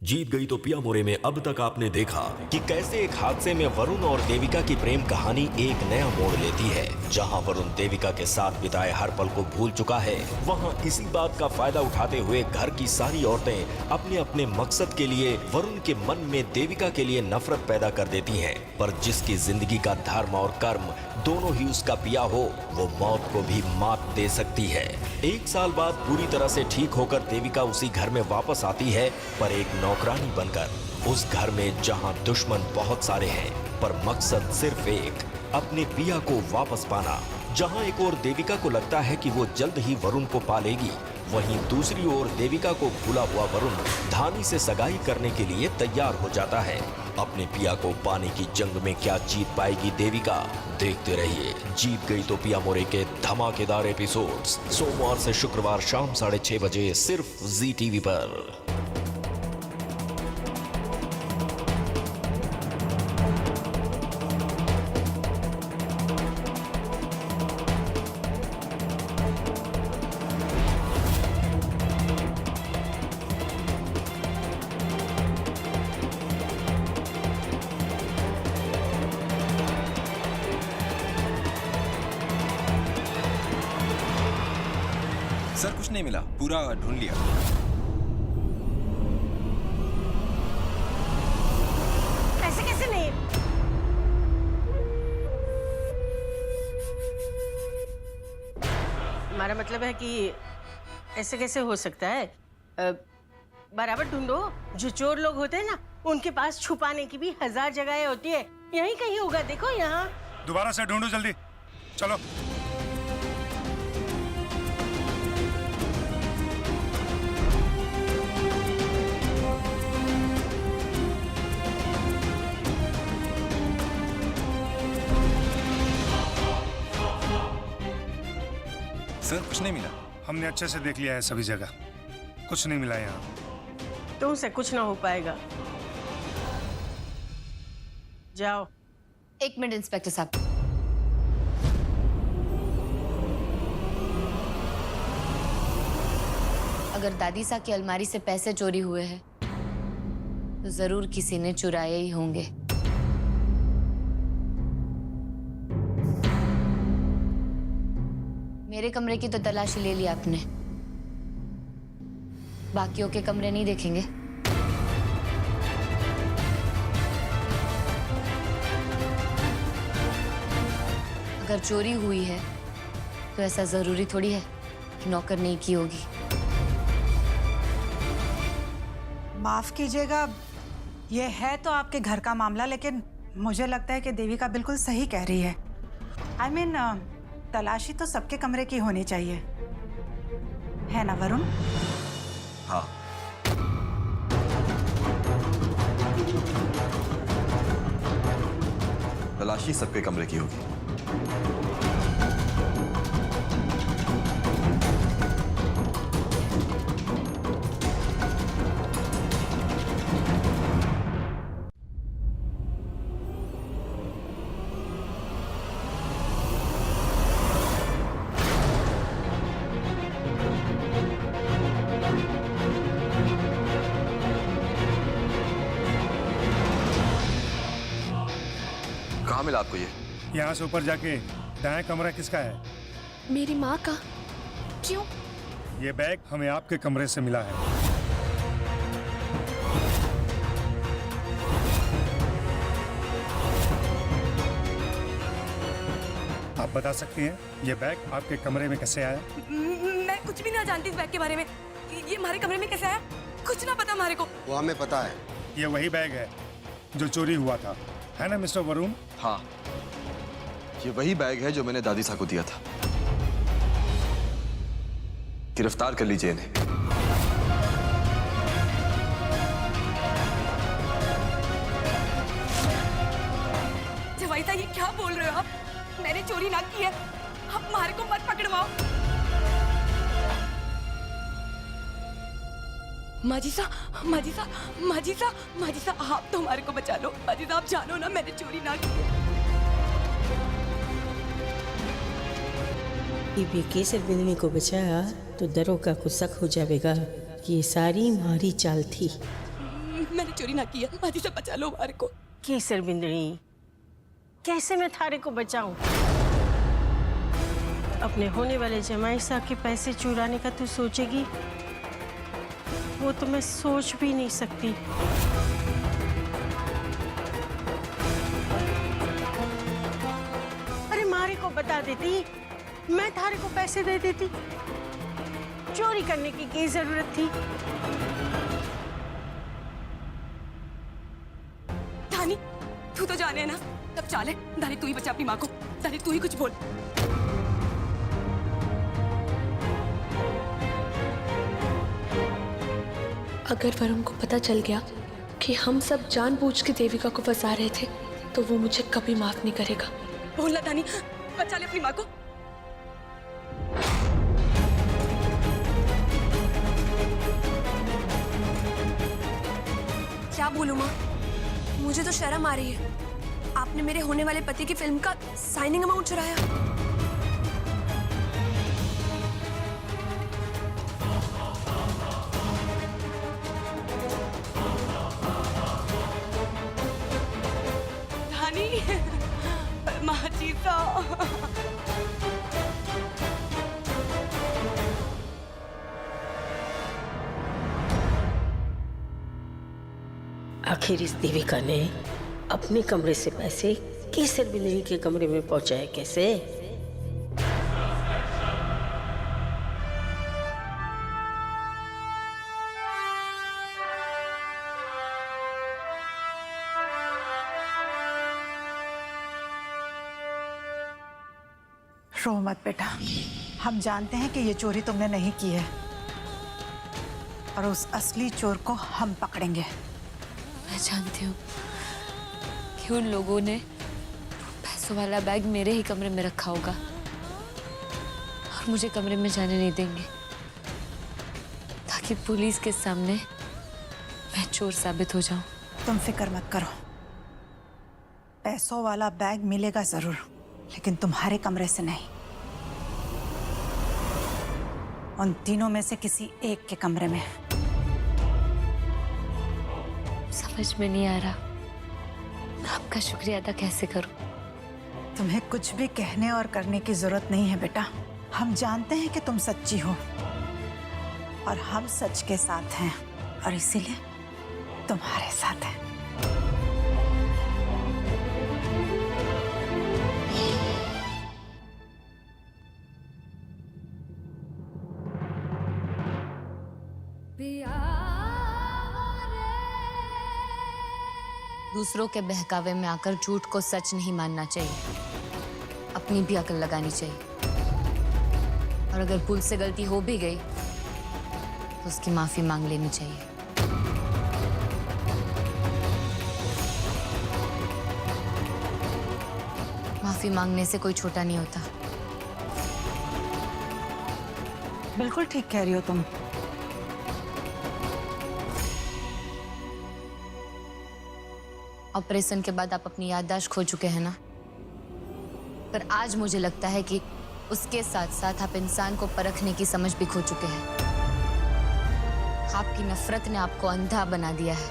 जीत गई तो पिया मोरे में अब तक आपने देखा कि कैसे एक हादसे में वरुण और देविका की प्रेम कहानी एक नया मोड़ लेती है। जहां वरुण देविका के साथ बिताए हर पल को भूल चुका है, वहां इसी बात का फायदा उठाते हुए घर की सारी औरतें अपने अपने मकसद के लिए वरुण के मन में देविका के लिए नफरत पैदा कर देती हैं। पर जिसकी जिंदगी का धर्म और कर्म दोनों ही उसका पिया हो, वो मौत को भी मात दे सकती है। 1 साल बाद पूरी तरह से ठीक होकर देविका उसी घर में वापस आती है, पर एक नौकरानी बनकर। उस घर में जहां दुश्मन बहुत सारे हैं, पर मकसद सिर्फ एक, अपने पिया को वापस पाना। जहां एक ओर देविका को लगता है कि वो जल्द ही वरुण को पालेगी, वहीं दूसरी ओर देविका को भूला हुआ वरुण धानी से सगाई करने के लिए तैयार हो जाता है। अपने पिया को पाने की जंग में क्या जीत पाएगी देविका? देखते रहिए जीत गई तो पिया मोरे के धमाकेदार एपिसोड्स सोमवार से शुक्रवार शाम 6:30 बजे सिर्फ जी टीवी पर। सर कुछ नहीं मिला, पूरा ढूंढ लिया। ऐसे कैसे नहीं? हमारा मतलब है कि ऐसे कैसे हो सकता है? बराबर ढूंढो। जो चोर लोग होते हैं ना, उनके पास छुपाने की भी 1000 जगहें होती है। यहीं कहीं होगा, देखो यहाँ। दोबारा से ढूंढो, जल्दी चलो। सर कुछ नहीं मिला। हमने अच्छे से देख लिया है सभी जगह, कुछ नहीं मिला यहाँ। तुमसे कुछ ना हो पाएगा, जाओ। 1 मिनट इंस्पेक्टर साहब। अगर दादी सा की अलमारी से पैसे चोरी हुए हैं तो जरूर किसी ने चुराए ही होंगे। मेरे कमरे की तो तलाशी ले ली आपने, बाकियों के कमरे नहीं देखेंगे? अगर चोरी हुई है तो ऐसा जरूरी थोड़ी है कि नौकर नहीं की होगी। माफ कीजिएगा, ये है तो आपके घर का मामला, लेकिन मुझे लगता है कि देविका बिल्कुल सही कह रही है। I mean, तलाशी तो सबके कमरे की होनी चाहिए, है ना वरुण? हाँ। तलाशी सबके कमरे की होगी। कहाँ मिला आपको ये? यहाँ से ऊपर जाके दाएं कमरा किसका है? मेरी माँ का। क्यों? ये बैग हमें आपके कमरे से मिला है। आप बता सकती हैं ये बैग आपके कमरे में कैसे आया? मैं कुछ भी ना जानती इस बैग के बारे में। ये हमारे कमरे में कैसे आया? कुछ ना पता हमारे को। वो हमें पता है। ये वही बैग है जो चोरी हुआ था, है ना मिस्टर वरुण? हाँ, ये वही बैग है जो मैंने दादी सा को दिया था। गिरफ्तार कर लीजिए इन्हें। जवाई साहब, ये क्या बोल रहे हो आप? मैंने चोरी ना की है, आप हमारे को मत पकड़वाओ। माजीसा, माजीसा, माजीसा, माजीसा, आप तो हमारे को बचा लो। माजीसा, आप जानो ना मैंने चोरी ना की है। ये बेके से बिंदनी को बचाया तो दरोगा को शक हो जाएगा कि ये सारी मारी चाल थी। मैंने चोरी ना किया। माजिसा बचा लो हमारे को। केसर बिंदड़ी, कैसे मैं थारे को बचाऊं? अपने होने वाले जमाई साहब के पैसे चुराने का तू सोचेगी? वो तो मैं सोच भी नहीं सकती। अरे मारे को बता देती, मैं थारे को पैसे दे देती। चोरी करने की क्या जरूरत थी? धानी, तू तो जाने ना, तब चाले। धानी तू ही बचा अपनी माँ को। धानी तू ही कुछ बोल। अगर वरुण को पता चल गया कि हम सब जानबूझ के देविका को फंसा रहे थे तो वो मुझे कभी माफ नहीं करेगा। बोलना धानी, बचा ले अपनी माँ को। क्या बोलूं माँ, मुझे तो शर्म आ रही है। आपने मेरे होने वाले पति की फिल्म का साइनिंग अमाउंट चुराया। धानी, माजिसा। आखिर इस देविका ने अपने कमरे से पैसे केसर बिंदड़ी के कमरे में पहुंचाए कैसे? रो मत बेटा, हम जानते हैं कि ये चोरी तुमने नहीं की है और उस असली चोर को हम पकड़ेंगे। मैं जानती हूँ कि उन लोगों ने पैसों वाला बैग मेरे ही कमरे में रखा होगा और मुझे कमरे में जाने नहीं देंगे ताकि पुलिस के सामने मैं चोर साबित हो जाऊं। तुम फिक्र मत करो, पैसों वाला बैग मिलेगा जरूर, लेकिन तुम्हारे कमरे से नहीं, उन तीनों में से किसी एक के कमरे में। समझ में नहीं आ रहा आपका शुक्रिया अदा कैसे करूं। तुम्हें कुछ भी कहने और करने की जरूरत नहीं है बेटा। हम जानते हैं कि तुम सच्ची हो और हम सच के साथ हैं और इसीलिए तुम्हारे साथ हैं। दूसरों के बहकावे में आकर झूठ को सच नहीं मानना चाहिए, अपनी भी अकल लगानी चाहिए। और अगर भूल से गलती हो भी गई तो उसकी माफी मांग लेनी चाहिए। माफी मांगने से कोई छोटा नहीं होता। बिल्कुल ठीक कह रही हो तुम। ऑपरेशन के बाद आप अपनी याददाश्त खो चुके हैं ना, पर आज मुझे लगता है कि उसके साथ साथ आप इंसान को परखने की समझ भी खो चुके हैं। आपकी नफरत ने आपको अंधा बना दिया है।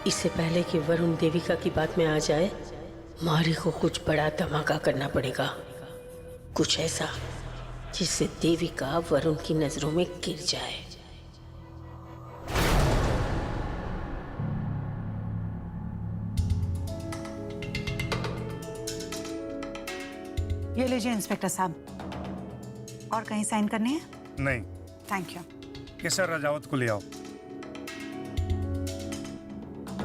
इससे पहले कि वरुण देविका की बात में आ जाए, मारी को कुछ बड़ा धमाका करना पड़ेगा, कुछ ऐसा जिससे देविका वरुण की नजरों में गिर जाए। ये लीजिए इंस्पेक्टर साहब, और कहीं साइन करनी है? नहीं, थैंक यू। केसर राजावत को ले आओ।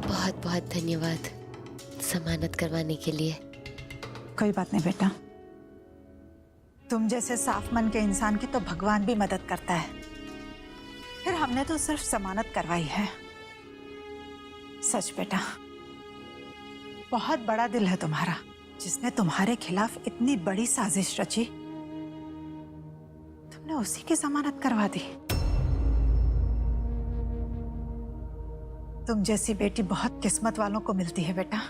बहुत बहुत धन्यवाद जमानत करवाने के लिए। कोई बात नहीं बेटा, तुम जैसे साफ मन के इंसान की तो भगवान भी मदद करता है। फिर हमने तो सिर्फ जमानत करवाई है। सच बेटा, बहुत बड़ा दिल है तुम्हारा, जिसने तुम्हारे खिलाफ इतनी बड़ी साजिश रची, तुमने उसी की जमानत करवा दी। तुम जैसी बेटी बहुत किस्मत वालों को मिलती है बेटा।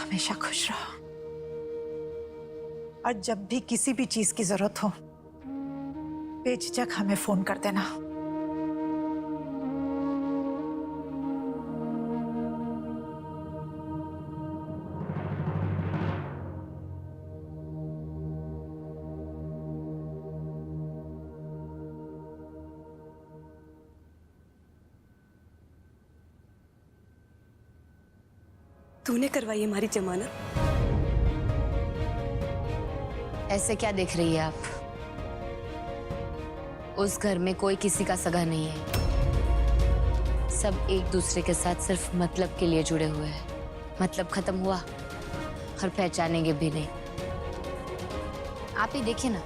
हमेशा खुश रहो। और जब भी किसी भी चीज की जरूरत हो, बेझिझक हमें फोन कर देना। तूने करवाई हमारी जमानत। ऐसे क्या देख रही है आप? उस घर में कोई किसी का सगा नहीं है। सब एक दूसरे के साथ सिर्फ मतलब के लिए जुड़े हुए हैं। मतलब खत्म हुआ और पहचानेंगे भी नहीं। आप ही देखिए ना,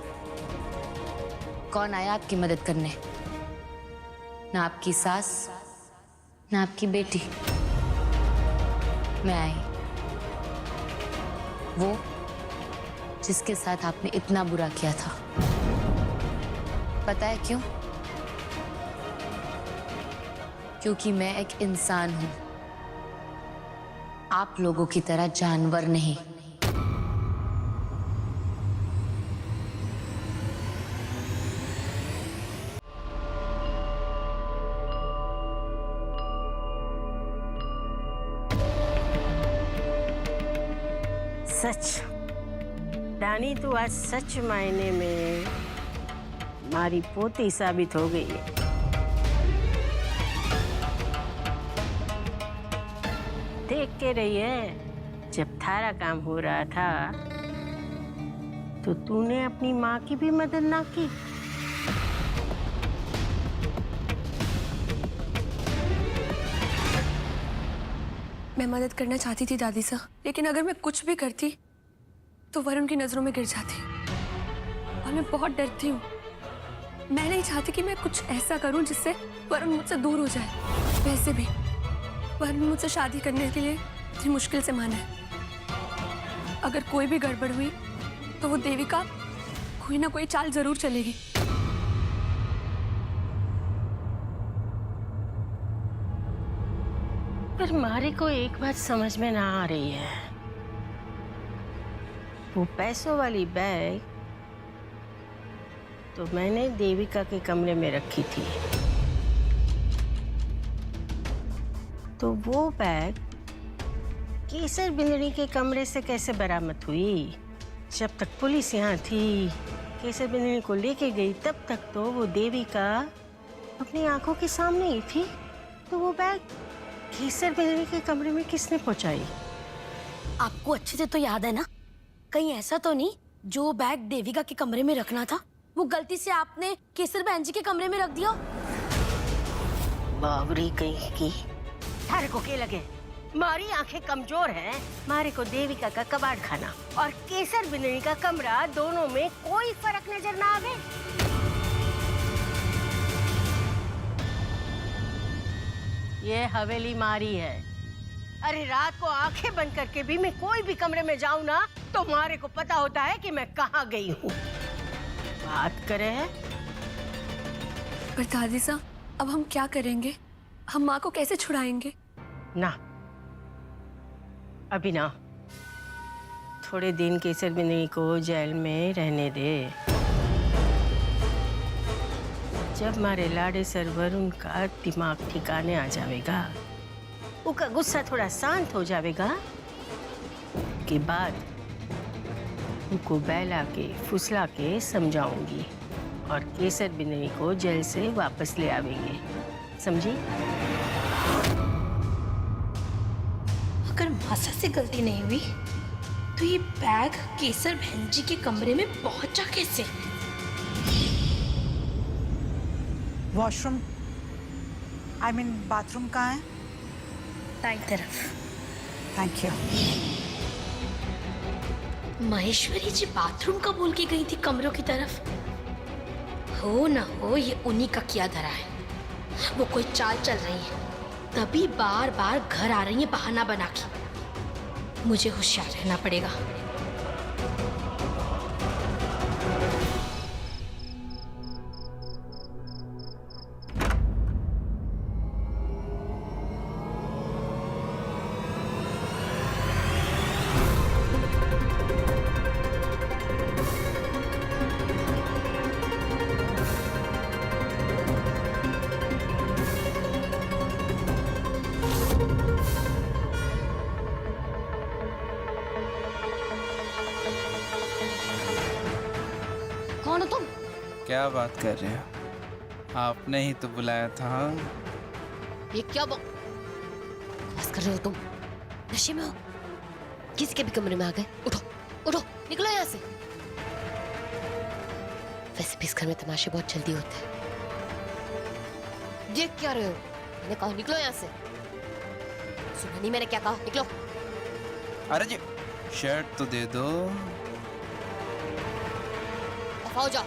कौन आया आपकी मदद करने? ना आपकी सास, ना आपकी बेटी। मैं आई, वो जिसके साथ आपने इतना बुरा किया था। पता है क्यों? क्योंकि मैं एक इंसान हूं, आप लोगों की तरह जानवर नहीं। सच रानी, तू आज सच मायने में हमारी पोती साबित हो गई है। देख के रही है, जब थारा काम हो रहा था तो तूने अपनी माँ की भी मदद ना की। मैं मदद करना चाहती थी दादी सा, लेकिन अगर मैं कुछ भी करती तो वरुण की नजरों में गिर जाती। और मैं बहुत डरती हूँ। मैं नहीं चाहती कि मैं कुछ ऐसा करूं जिससे वरुण मुझसे दूर हो जाए। वैसे भी वरुण मुझसे शादी करने के लिए इतनी मुश्किल से माना है। अगर कोई भी गड़बड़ हुई तो वो देविका कोई ना कोई चाल जरूर चलेगी। पर मारे को एक बात समझ में ना आ रही है। वो पैसों वाली बैग तो मैंने देविका के कमरे में रखी थी, तो वो बैग केसर बिंदनी के कमरे से कैसे बरामद हुई? जब तक पुलिस यहाँ थी, केसर बिंदनी को लेके गई, तब तक तो वो देविका अपनी आंखों के सामने ही थी। तो वो बैग केसर बिंदनी के कमरे में किसने पहुंचाई? आपको अच्छे से तो याद है ना? कहीं ऐसा तो नहीं जो बैग देविका के कमरे में रखना था वो गलती से आपने केसर बहन जी के कमरे में रख दिया? बावरी कहीं की। थारे को क्या लगे मारी आंखें कमजोर हैं? मारे को देविका का कबाड़ खाना और केसर बिंदनी का कमरा, दोनों में कोई फर्क नजर ना आवे। ये हवेली मारी है। अरे रात को आंखें बंद करके भी मैं कोई भी कमरे में जाऊं ना तो मारे को पता होता है कि मैं कहाँ गई हूँ। बात करे है। पर दादी सा, अब हम क्या करेंगे? हम माँ को कैसे छुड़ाएंगे? ना, अभी ना। थोड़े दिन केसर बिंदनी को जेल में रहने दे। जब मारे लाड़े सरवर उनका दिमाग ठिकाने आ जाएगा, उनका गुस्सा थोड़ा शांत हो जाएगा, के बाद उनको बहला के फुसला के समझाऊंगी और केसर बिंदनी को जेल से वापस ले आवेंगे। समझी? अगर मासा से गलती नहीं हुई तो ये बैग केसर बहन जी के कमरे में पहुंचा कैसे? वॉशरूम, आई मीन बाथरूम कहाँ है? दाईं तरफ। Thank you. Maheshwari ji bathroom का बोल के गई थी कमरों की तरफ। हो ना हो ये उन्हीं का किया धरा है। वो कोई चाल चल रही है, तभी बार बार घर आ रही है बहाना बना के। मुझे होशियार रहना पड़ेगा। क्या बात कर रहे हो? आपने ही तो बुलाया था। ये क्या बकवास कर रहे हो तुम? नशे में हो? किसी के भी कमरे में आ गए? उठो उठो, निकलो यहाँ से। वैसे भी इस घर में तमाशे बहुत जल्दी होते हैं। देख क्या रहे हो? मैंने कहा निकलो यहाँ से। सुना नहीं मैंने क्या कहा? निकलो। अरे जी, शर्ट तो दे दो। दफा हो जाओ।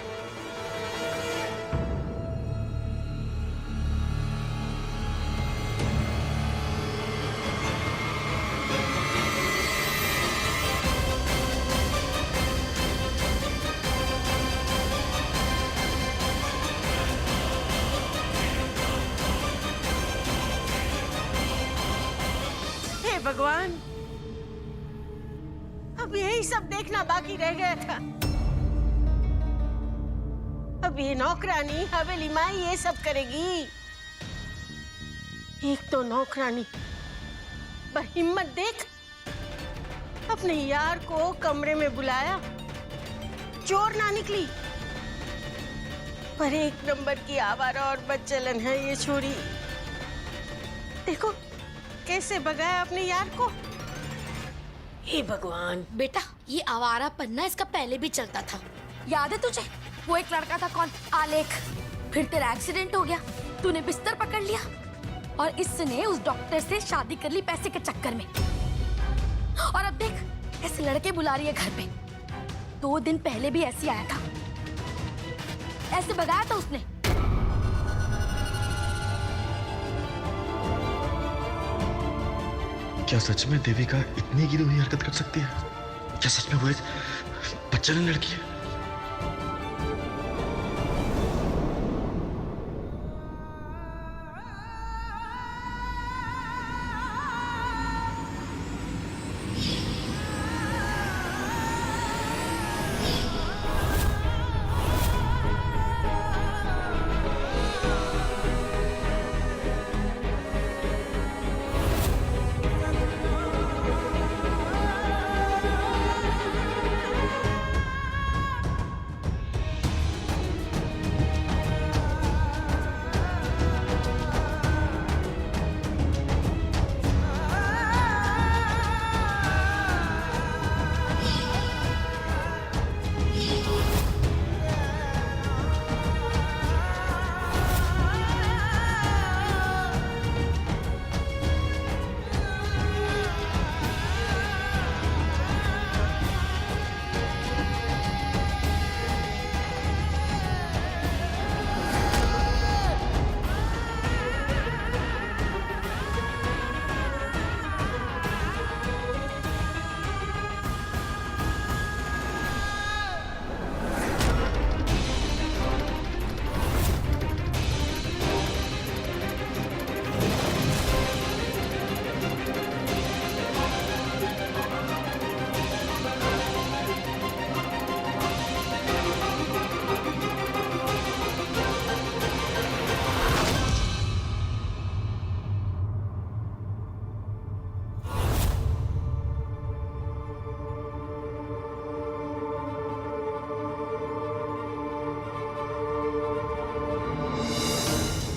हे भगवान, अब यही सब देखना बाकी रह गया था। अब ये नौकरानी हवेली माई ये सब करेगी। एक तो नौकरानी, पर हिम्मत देख, अपने यार को कमरे में बुलाया, चोर ना निकली, पर एक नंबर की आवारा और बदचलन है ये छोरी। देखो कैसे भगाया अपने यार को। हे भगवान। बेटा, ये आवारा पन्ना इसका पहले भी चलता था। याद है तुझे वो एक लड़का था, कौन, आलेख? फिर तेरा एक्सीडेंट हो गया, तूने बिस्तर पकड़ लिया और इसने उस डॉक्टर से शादी कर ली पैसे के चक्कर में। और अब देख ऐसे लड़के बुला रही है घर पे। 2 दिन पहले भी ऐसे आया था, ऐसे भगाया था उसने। क्या सच में देविका इतनी गिरी हुई हरकत कर सकती है? क्या सच में वो एक बच्चन लड़की है?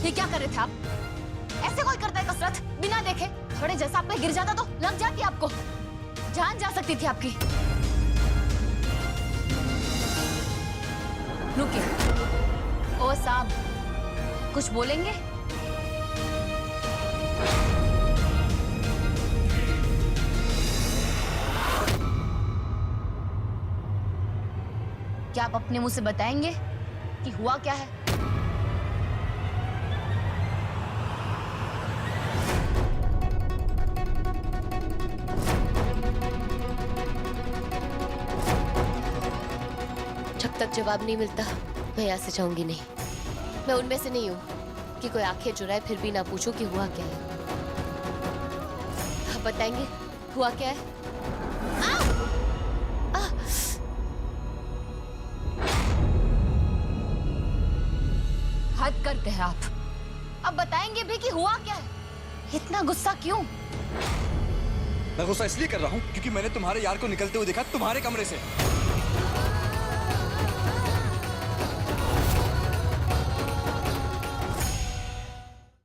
ये क्या कर रहे थे आप? ऐसे कोई करता है कसरत बिना देखे? थोड़े जैसा आप पे गिर जाता तो लग जाती आपको, जान जा सकती थी आपकी। रुकिए। ओ साहब, कुछ बोलेंगे? क्या आप अपने मुंह से बताएंगे कि हुआ क्या है? जब तक जवाब नहीं मिलता मैं यहाँ से जाऊंगी नहीं। मैं उनमें से नहीं हूँ कि कोई आंखें चुराए फिर भी ना पूछूं कि हुआ क्या है। आप बताएंगे हुआ क्या है? हद करते हैं आप। अब बताएंगे भी कि हुआ क्या है? इतना गुस्सा क्यों? मैं गुस्सा इसलिए कर रहा हूँ क्योंकि मैंने तुम्हारे यार को निकलते हुए देखा तुम्हारे कमरे से।